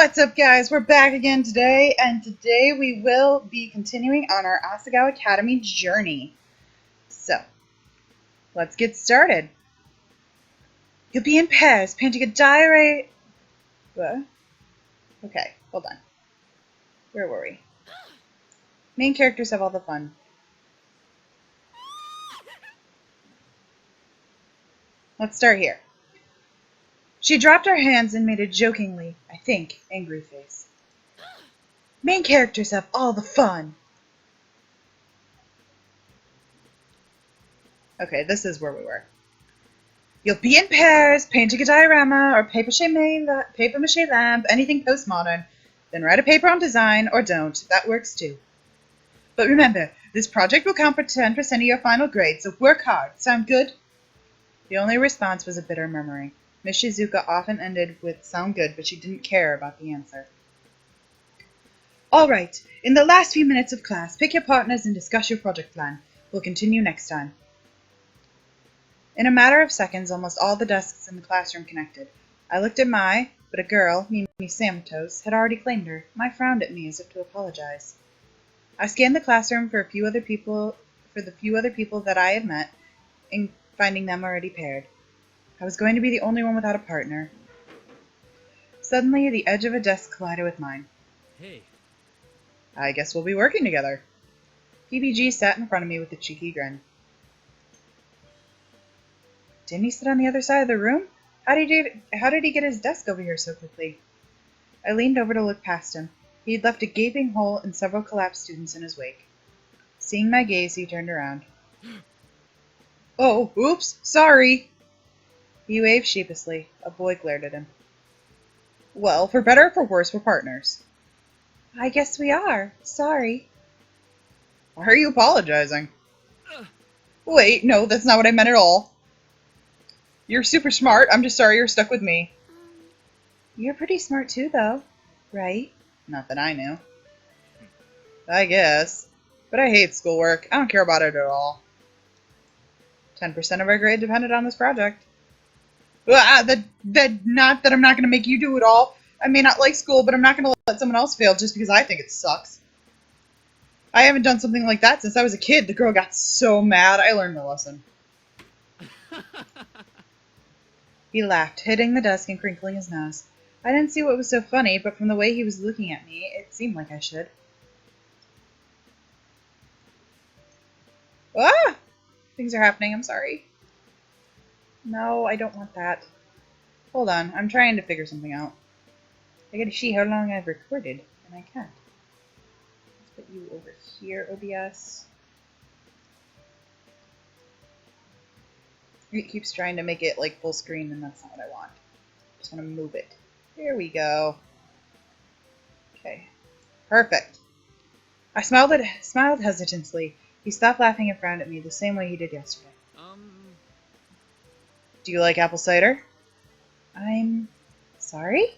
What's up, guys? We're back again today, and today we will be continuing on our Asagao Academy journey. So, let's get started. You'll be in Paris painting a diary... What? Okay, hold on. Where were we? Main characters have all the fun. Let's start here. She dropped her hands and made a jokingly, I think, angry face. Main characters have all the fun. Okay, this is where we were. You'll be in Paris, painting a diorama or paper-mache lamp, anything postmodern. Then write a paper on design, or don't. That works too. But remember, this project will count for 10% of your final grade, so work hard. Sound good? The only response was a bitter murmuring. Miss Shizuka often ended with sound good, but she didn't care about the answer. All right, in the last few minutes of class, pick your partners and discuss your project plan. We'll continue next time. In a matter of seconds, almost all the desks in the classroom connected. I looked at Mai, but a girl, Mimi Santos, had already claimed her. Mai frowned at me as if to apologize. I scanned the classroom for the few other people that I had met, and finding them already paired. I was going to be the only one without a partner. Suddenly, the edge of a desk collided with mine. Hey. I guess we'll be working together. PBG sat in front of me with a cheeky grin. Didn't he sit on the other side of the room? How did he get his desk over here so quickly? I leaned over to look past him. He had left a gaping hole and several collapsed students in his wake. Seeing my gaze, he turned around. Oh, oops, sorry. He waved sheepishly. A boy glared at him. Well, for better or for worse, we're partners. I guess we are. Sorry. Why are you apologizing? Wait, no, that's not what I meant at all. You're super smart. I'm just sorry you're stuck with me. You're pretty smart too, though. Right? Not that I knew. I guess. But I hate schoolwork. I don't care about it at all. 10% of our grade depended on this project. Not that I'm not going to make you do it all. I may not like school, but I'm not going to let someone else fail just because I think it sucks. I haven't done something like that since I was a kid. The girl got so mad. I learned the lesson. He laughed, hitting the desk and crinkling his nose. I didn't see what was so funny, but from the way he was looking at me, it seemed like I should. Ah! Things are happening. I'm sorry. No, I don't want that. Hold on. I'm trying to figure something out. I gotta see how long I've recorded, and I can't. Let's put you over here, OBS. It keeps trying to make it like full screen, and that's not what I want. Just want to move it. There we go. Okay. Perfect. I smiled hesitantly. He stopped laughing and frowned at me the same way he did yesterday. Do you like apple cider? I'm sorry?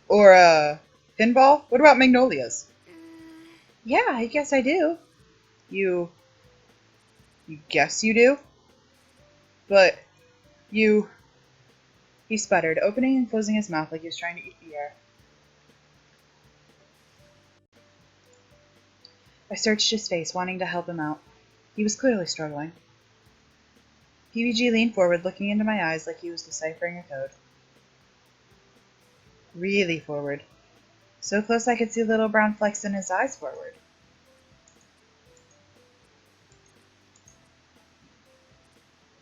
Or, pinball? What about magnolias? Yeah, I guess I do. You guess you do? But, he sputtered, opening and closing his mouth like he was trying to eat the air. I searched his face, wanting to help him out. He was clearly struggling. PBG leaned forward, looking into my eyes like he was deciphering a code. Really forward. So close I could see little brown flecks in his eyes forward.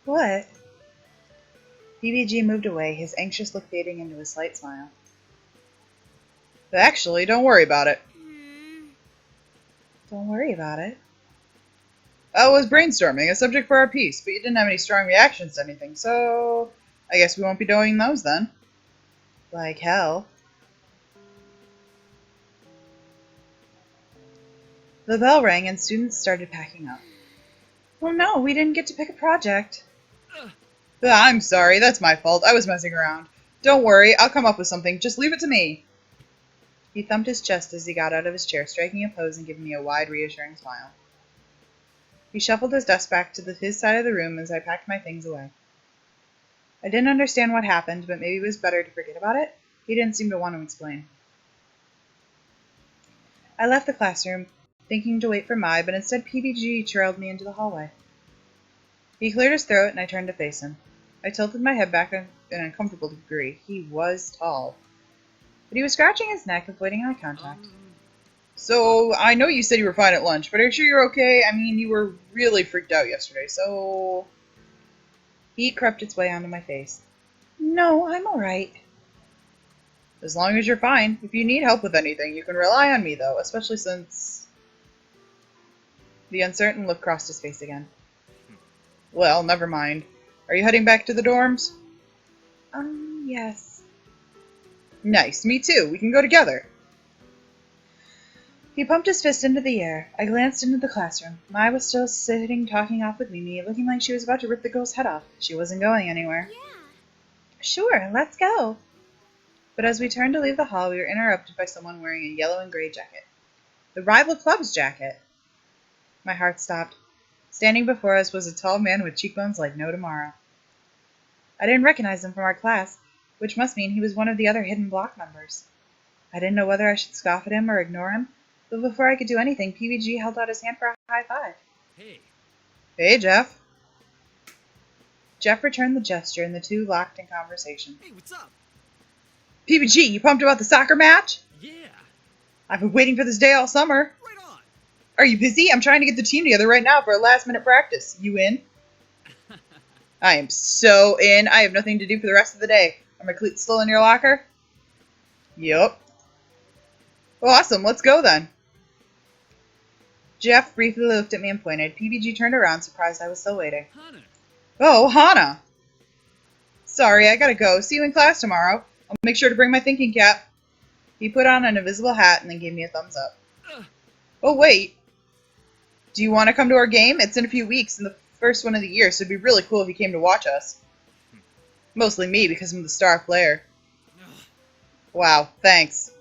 What? PBG moved away, his anxious look fading into a slight smile. Actually, don't worry about it. Don't worry about it? I was brainstorming a subject for our piece, but you didn't have any strong reactions to anything, so I guess we won't be doing those then. Like hell. The bell rang and students started packing up. Well, no, we didn't get to pick a project. I'm sorry, that's my fault. I was messing around. Don't worry, I'll come up with something. Just leave it to me. He thumped his chest as he got out of his chair, striking a pose and giving me a wide, reassuring smile. He shuffled his desk back to his side of the room as I packed my things away. I didn't understand what happened, but maybe it was better to forget about it. He didn't seem to want to explain. I left the classroom, thinking to wait for Mai, but instead PBG trailed me into the hallway. He cleared his throat, and I turned to face him. I tilted my head back in an uncomfortable degree. He was tall. But he was scratching his neck, avoiding eye contact. So, I know you said you were fine at lunch, but are you sure you're okay? I mean, you were really freaked out yesterday, so... Heat crept its way onto my face. No, I'm alright. As long as you're fine. If you need help with anything, you can rely on me, though, especially since... The uncertain look crossed his face again. Well, never mind. Are you heading back to the dorms? Yes. Nice, me too. We can go together. He pumped his fist into the air. I glanced into the classroom. Mai was still sitting talking off with Mimi, looking like she was about to rip the girl's head off. She wasn't going anywhere. Yeah. Sure, let's go. But as we turned to leave the hall, we were interrupted by someone wearing a yellow and gray jacket. The rival club's jacket. My heart stopped. Standing before us was a tall man with cheekbones like no tomorrow. I didn't recognize him from our class, which must mean he was one of the other hidden block members. I didn't know whether I should scoff at him or ignore him, but before I could do anything, PBG held out his hand for a high five. Hey. Hey, Jeff. Jeff returned the gesture, and the two locked in conversation. Hey, what's up? PBG, you pumped about the soccer match? Yeah. I've been waiting for this day all summer. Right on. Are you busy? I'm trying to get the team together right now for a last-minute practice. You in? I am so in. I have nothing to do for the rest of the day. Are my cleats still in your locker? Yup. Awesome, let's go then. Jeff briefly looked at me and pointed. PBG turned around, surprised I was still waiting. Hana. Oh, Hana! Sorry, I gotta go. See you in class tomorrow. I'll make sure to bring my thinking cap. He put on an invisible hat and then gave me a thumbs up. Oh, wait. Do you want to come to our game? It's in a few weeks, and the first one of the year, so it'd be really cool if you came to watch us. Mostly me, because I'm the star player. Wow, thanks.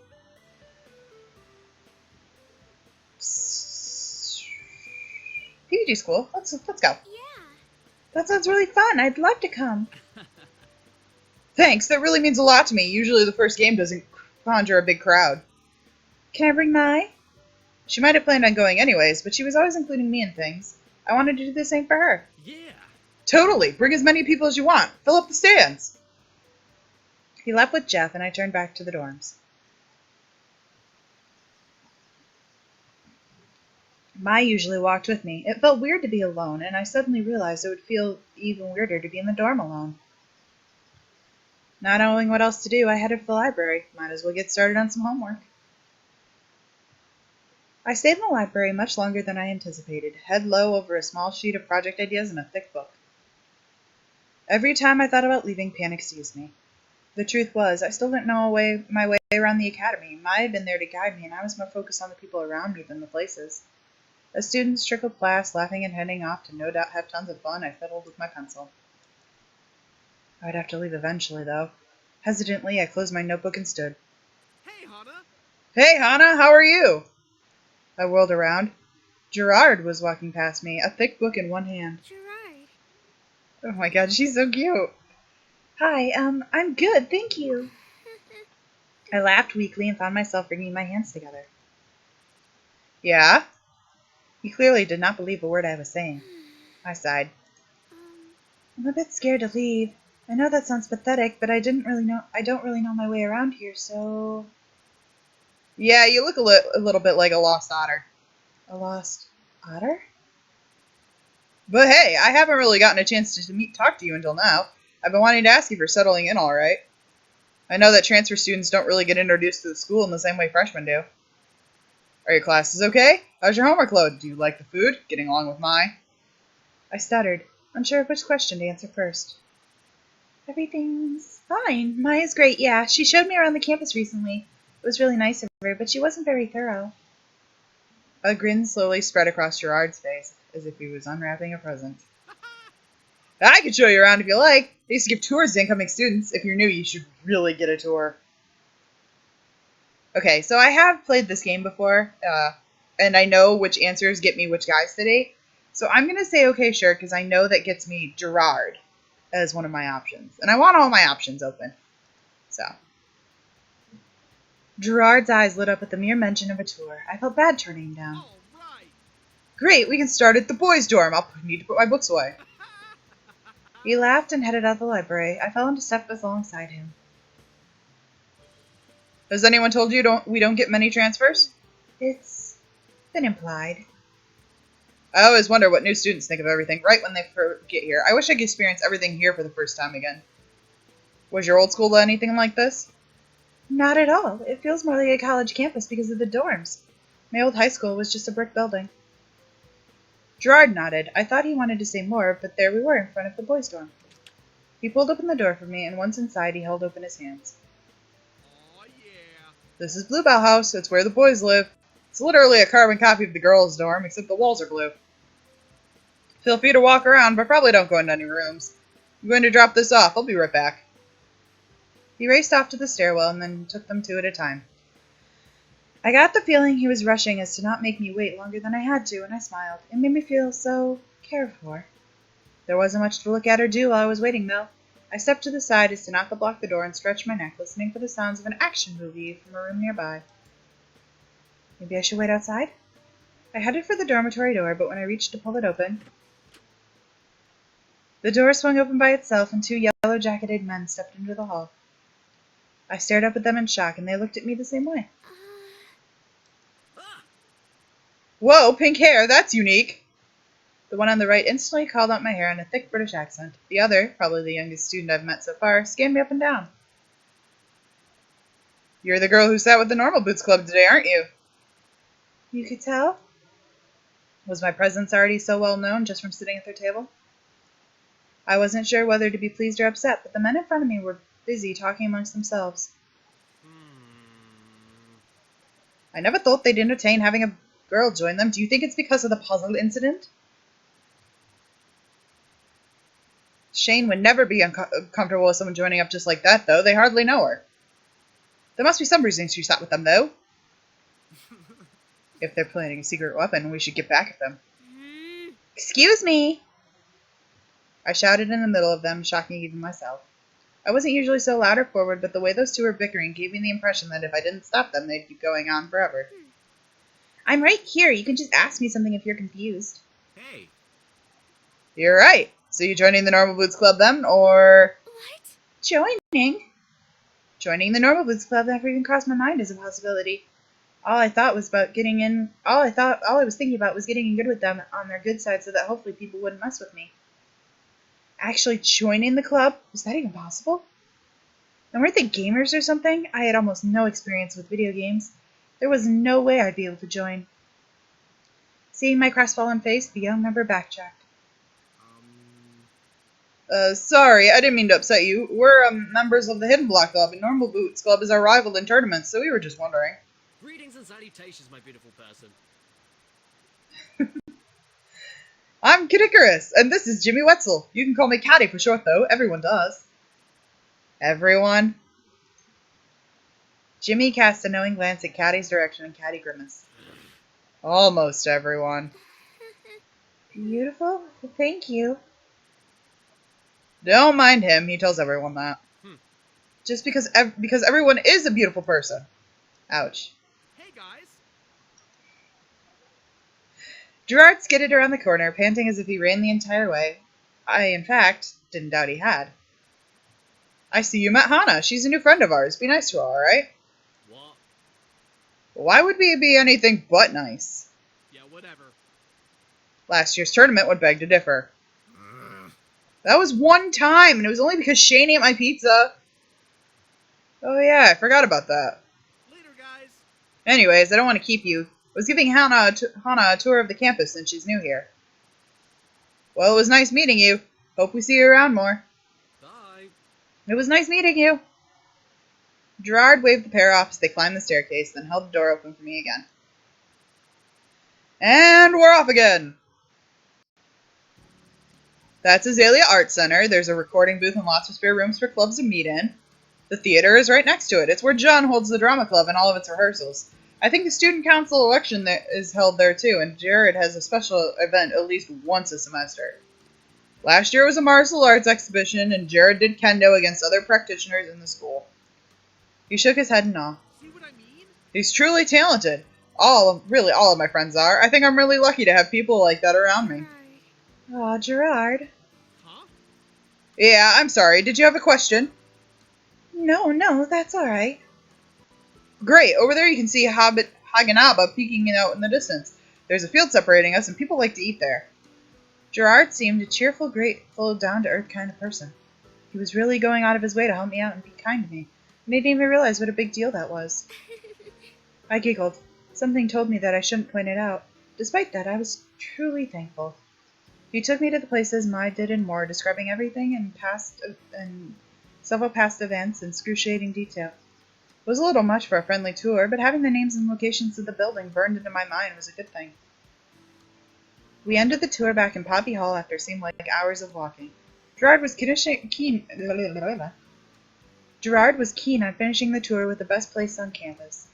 PBG's cool. Let's go. Yeah. That sounds really fun. I'd love to come. Thanks, that really means a lot to me. Usually the first game doesn't conjure a big crowd. Can I bring Mai? She might have planned on going anyways, but she was always including me in things. I wanted to do the same for her. Yeah. Totally. Bring as many people as you want. Fill up the stands. He left with Jeff, and I turned back to the dorms. Mai usually walked with me. It felt weird to be alone, and I suddenly realized it would feel even weirder to be in the dorm alone. Not knowing what else to do, I headed for the library. Might as well get started on some homework. I stayed in the library much longer than I anticipated, head low over a small sheet of project ideas and a thick book. Every time I thought about leaving, panic seized me. The truth was, I still didn't know my way around the academy. Mai had been there to guide me, and I was more focused on the people around me than the places. As students trickled past, laughing and heading off to no doubt have tons of fun, I fiddled with my pencil. I'd have to leave eventually, though. Hesitantly, I closed my notebook and stood. Hey, Hana. Hey, Hana, how are you? I whirled around. Gerard was walking past me, a thick book in one hand. Gerard. Oh my god, she's so cute. Hi, I'm good, thank you. I laughed weakly and found myself wringing my hands together. Yeah? He clearly did not believe a word I was saying. I sighed. I'm a bit scared to leave. I know that sounds pathetic, but I don't really know my way around here, so... Yeah, you look a little bit like a lost otter. A lost otter? But hey, I haven't really gotten a chance to talk to you until now. I've been wanting to ask if you're settling in all right. I know that transfer students don't really get introduced to the school in the same way freshmen do. Are your classes okay? How's your homework load? Do you like the food? Getting along with Mai? I stuttered, unsure of which question to answer first. Everything's fine. Mai is great, yeah. She showed me around the campus recently. It was really nice of her, but she wasn't very thorough. A grin slowly spread across Gerard's face, as if he was unwrapping a present. I can show you around if you like. They used to give tours to incoming students. If you're new, you should really get a tour. Okay, so I have played this game before, and I know which answers get me which guys to date. So I'm going to say okay, sure, because I know that gets me Gerard as one of my options. And I want all my options open. So. Gerard's eyes lit up at the mere mention of a tour. I felt bad turning him down. All right. Great, we can start at the boys' dorm. I'll need to put my books away. He laughed and headed out the library. I fell into step alongside him. Has anyone told you we don't get many transfers? It's been implied. I always wonder what new students think of everything right when they get here. I wish I could experience everything here for the first time again. Was your old school anything like this? Not at all. It feels more like a college campus because of the dorms. My old high school was just a brick building. Gerard nodded. I thought he wanted to say more, but there we were in front of the boys' dorm. He pulled open the door for me, and once inside, he held open his hands. Oh, yeah. This is Bluebell House. It's where the boys live. It's literally a carbon copy of the girls' dorm, except the walls are blue. Feel free to walk around, but probably don't go into any rooms. I'm going to drop this off. I'll be right back. He raced off to the stairwell and then took them two at a time. I got the feeling he was rushing as to not make me wait longer than I had to, and I smiled. It made me feel so cared for. There wasn't much to look at or do while I was waiting, though. I stepped to the side as to not block the door and stretched my neck, listening for the sounds of an action movie from a room nearby. Maybe I should wait outside? I headed for the dormitory door, but when I reached to pull it open, the door swung open by itself and two yellow-jacketed men stepped into the hall. I stared up at them in shock, and they looked at me the same way. Whoa, pink hair, that's unique! The one on the right instantly called out my hair in a thick British accent. The other, probably the youngest student I've met so far, scanned me up and down. You're the girl who sat with the Normal Boots Club today, aren't you? You could tell? Was my presence already so well known just from sitting at their table? I wasn't sure whether to be pleased or upset, but the men in front of me were busy talking amongst themselves. I never thought they'd entertain having a girl join them. Do you think it's because of the puzzle incident? Shane would never be uncomfortable with someone joining up just like that, though. They hardly know her. There must be some reason she sat with them, though. If they're planning a secret weapon, we should get back at them. Excuse me! I shouted in the middle of them, shocking even myself. I wasn't usually so loud or forward, but the way those two were bickering gave me the impression that if I didn't stop them, they'd keep going on forever. I'm right here. You can just ask me something if you're confused. Hey. You're right. So you joining the Normal Boots Club then, or... What? Joining? Joining the Normal Boots Club never even crossed my mind as a possibility. All I was thinking about was getting in good with them on their good side so that hopefully people wouldn't mess with me. Actually joining the club? Was that even possible? And weren't they gamers or something? I had almost no experience with video games. There was no way I'd be able to join. Seeing my crestfallen face, the young member backtracked. Sorry, I didn't mean to upset you. We're members of the Hidden Block Club, and Normal Boots Club is our rival in tournaments, so we were just wondering. Greetings and salutations, my beautiful person. I'm Gothiccornila, and this is Jimmy Wetzel. You can call me Caddy for short, though. Everyone does. Everyone? Jimmy cast a knowing glance at Caddy's direction, and Caddy grimaced. Almost everyone. Beautiful? Thank you. Don't mind him. He tells everyone that. Just because everyone is a beautiful person. Ouch. Hey, guys. Gerard skidded around the corner, panting as if he ran the entire way. I, in fact, didn't doubt he had. I see you met Hana. She's a new friend of ours. Be nice to her, alright? What? Why would we be anything but nice? Yeah, whatever. Last year's tournament would beg to differ. That was one time, and it was only because Shane ate my pizza. Oh yeah, I forgot about that. Later, guys. Anyways, I don't want to keep you. I was giving Hana a tour of the campus since she's new here. Well, it was nice meeting you. Hope we see you around more. Bye. It was nice meeting you. Gerard waved the pair off as they climbed the staircase, then held the door open for me again. And we're off again! That's Azalea Art Center. There's a recording booth and lots of spare rooms for clubs to meet in. The theater is right next to it. It's where John holds the drama club and all of its rehearsals. I think the student council election is held there too, and Gerard has a special event at least once a semester. Last year was a martial arts exhibition, and Gerard did kendo against other practitioners in the school. He shook his head in awe. See what I mean? He's truly talented. Really all of my friends are. I think I'm really lucky to have people like that around me. Aw, Gerard. Huh? Yeah, I'm sorry. Did you have a question? No, that's alright. Great. Over there you can see Haganaba peeking out in the distance. There's a field separating us, and people like to eat there. Gerard seemed a cheerful, grateful, down-to-earth kind of person. He was really going out of his way to help me out and be kind to me. I didn't even realize what a big deal that was. I giggled. Something told me that I shouldn't point it out. Despite that, I was truly thankful. He took me to the places Ma did and more, describing everything and several past events in excruciating detail. It was a little much for a friendly tour, but having the names and locations of the building burned into my mind was a good thing. We ended the tour back in Poppy Hall after seemed like hours of walking. Gerard was keen on finishing the tour with the best place on campus.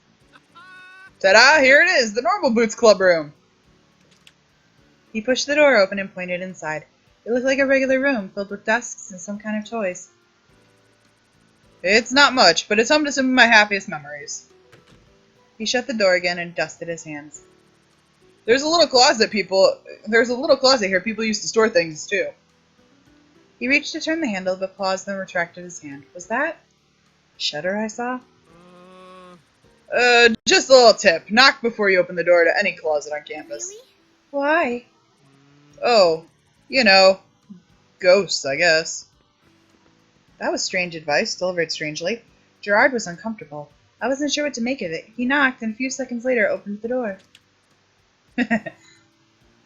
Ta-da! Here it is, the Normal Boots Club room! He pushed the door open and pointed inside. It looked like a regular room, filled with desks and some kind of toys. It's not much, but it's home to some of my happiest memories. He shut the door again and dusted his hands. There's a little closet here people used to store things, too. He reached to turn the handle, but paused, then retracted his hand. Was that a shutter I saw? Just a little tip. Knock before you open the door to any closet on campus. Really? Why? Oh, you know, ghosts, I guess. That was strange advice, delivered strangely. Gerard was uncomfortable. I wasn't sure what to make of it. He knocked, and a few seconds later opened the door.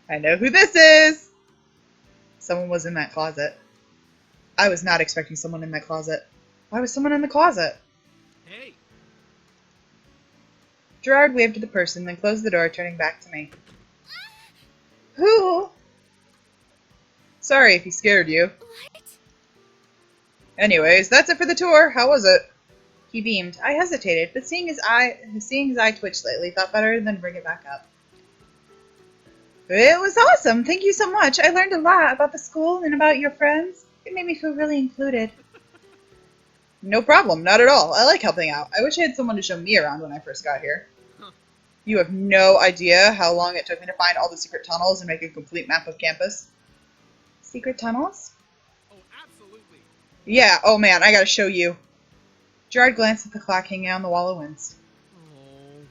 I know who this is! Someone was in that closet. I was not expecting someone in that closet. Why was someone in the closet? Hey. Gerard waved to the person, then closed the door, turning back to me. Who? Sorry if he scared you. What? Anyways, that's it for the tour. How was it? He beamed. I hesitated, but seeing his eye twitch slightly, thought better than bring it back up. It was awesome. Thank you so much. I learned a lot about the school and about your friends. It made me feel really included. No problem. Not at all. I like helping out. I wish I had someone to show me around when I first got here. Huh. You have no idea how long it took me to find all the secret tunnels and make a complete map of campus. Secret tunnels? Oh, absolutely. Yeah, oh man, I gotta show you. Gerard glanced at the clock hanging on the wall and winced. Oh.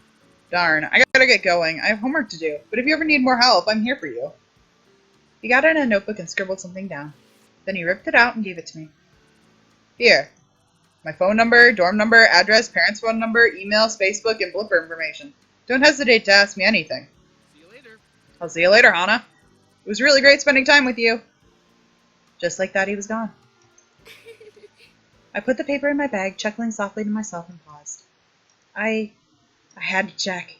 Darn, I gotta get going. I have homework to do, but if you ever need more help, I'm here for you. He got out a notebook and scribbled something down. Then he ripped it out and gave it to me. Here. My phone number, dorm number, address, parents' phone number, emails, Facebook, and blipper information. Don't hesitate to ask me anything. See you later. I'll see you later, Hana. It was really great spending time with you. Just like that, he was gone. I put the paper in my bag, chuckling softly to myself, and paused. I had to check.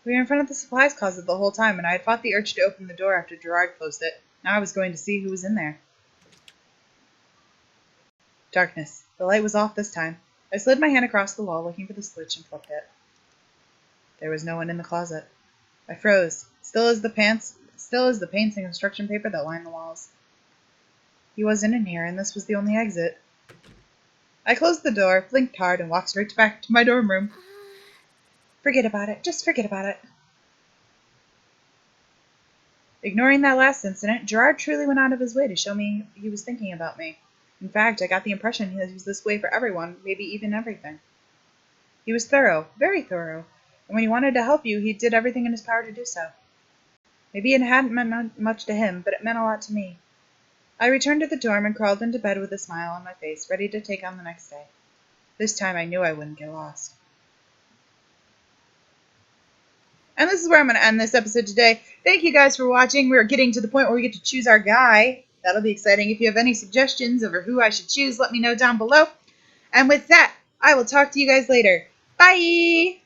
We were in front of the supplies closet the whole time, and I had fought the urge to open the door after Gerard closed it. Now I was going to see who was in there. Darkness. The light was off this time. I slid my hand across the wall, looking for the switch, and flipped it. There was no one in the closet. I froze, still as the paints and construction paper that lined the walls. He wasn't in here, and this was the only exit. I closed the door, blinked hard, and walked straight back to my dorm room. Forget about it. Just forget about it. Ignoring that last incident, Gerard truly went out of his way to show me he was thinking about me. In fact, I got the impression he was this way for everyone, maybe even everything. He was thorough, very thorough, and when he wanted to help you, he did everything in his power to do so. Maybe it hadn't meant much to him, but it meant a lot to me. I returned to the dorm and crawled into bed with a smile on my face, ready to take on the next day. This time I knew I wouldn't get lost. And this is where I'm going to end this episode today. Thank you guys for watching. We're getting to the point where we get to choose our guy. That'll be exciting. If you have any suggestions over who I should choose, let me know down below. And with that, I will talk to you guys later. Bye!